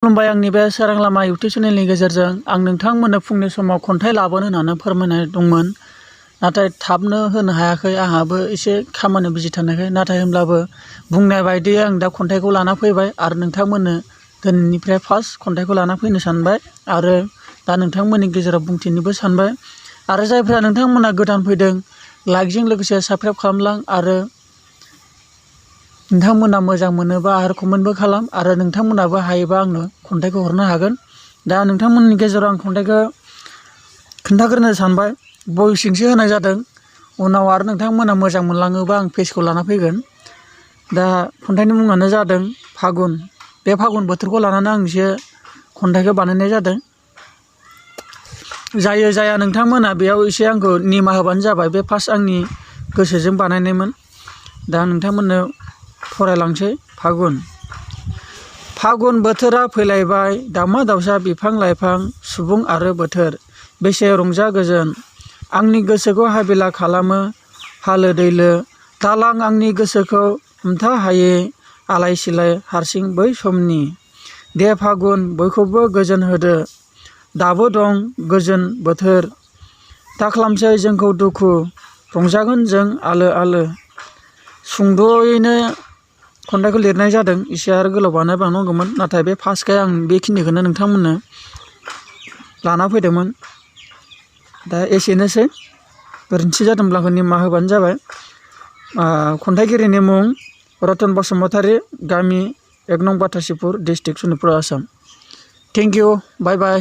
खुलुमबाय आंनि बे सोरां लामा इउटुब चेनेलनि गेजेरजों आं नोंथांमोननो फुंनि समाव खन्थाइ लाबोनो होननानै फोरमायनाय दंमोन, नाथाय थाबनो होनो हायाखै। आंहाबो एसे खामानि बिजि थानायखाय, नाथाय होमब्लाबो बुंनाय बायदियै आं दा खन्थाइखौ लाना फैबाय आरो नोंथांमोननो दिनैनिफ्राय फार्स्ट खन्थाइखौ लाना फैनो सानबाय आरो दा नोंथांमोननि गेजेराव बुंथिनोबो सानबाय। आरो जायफ्रा नोंथांमोना गोदान फैदों, लाइकजों लोगोसे साबस्क्राइब खालामलां आरो नोंथांमोना मोजां मोनोबा आरो कमेन्टबो खालाम आरो नोंथांमोनाबो हायोबा आंनो खन्थाइखौ हरनो हागोन। दा नोंथांमोननि गेजेराव आं खन्थाइखौ खोन्थाग्रोनो सानबाय। भइसिंसो होनाय जादों, उनाव आरो नोंथांमोना मोजां मोनलाङोबा आं पेजखौ लाना फैगोन। दा खन्थाइनि मुङानो जादों फागुन। बे फागुन बोथोरखौ लानानै आं एसे खन्थाइखौ बानायनाय जादों। जायो जाया नोंथांमोना बेयाव एसे आंखौ निमाहा होबानो जाबाय। बे फार्स्ट आंनि गोसोजों बानायनायमोन। दा नोंथांमोननो फरायलांसै। फागुन बोथोरा फैलायबाय, दाउमा दाउसा बिफां लाइफां सुबुं आरो बोथोर बेसे रंजा गोजोन। आंनि गोसोखौ हाबिला खालामो हालो दैलो दालां आंनि गोसोखौ हमथा हायै आलाय सिलाय हारसिं बै समनि। दे फागुन बयखौबो गोजोन होदो, दाबो दं गोजोन बोथोर। दाखालामसै जोंखौ दुखु, रंजागोन जों आलो आलो। सुंद'यैनो खन्थाइखौ लिरनाय जादों। एसे आरो गोलाव बानायबावनांगौमोन, नाथाय बे फार्स्टखाय आं बेखिनिखौनो नोंथांमोननो लाना फैदोंमोन। दा एसेनोसै, गोरोन्थि जादोंब्ला आंखौ निमाहा होबानो जाबाय। खन्थाइगिरिनि मुं रतन बसुमतारी, गामि 1 नं. Bathasipur, district Sonitpur, Assam. Thank you, bye bye.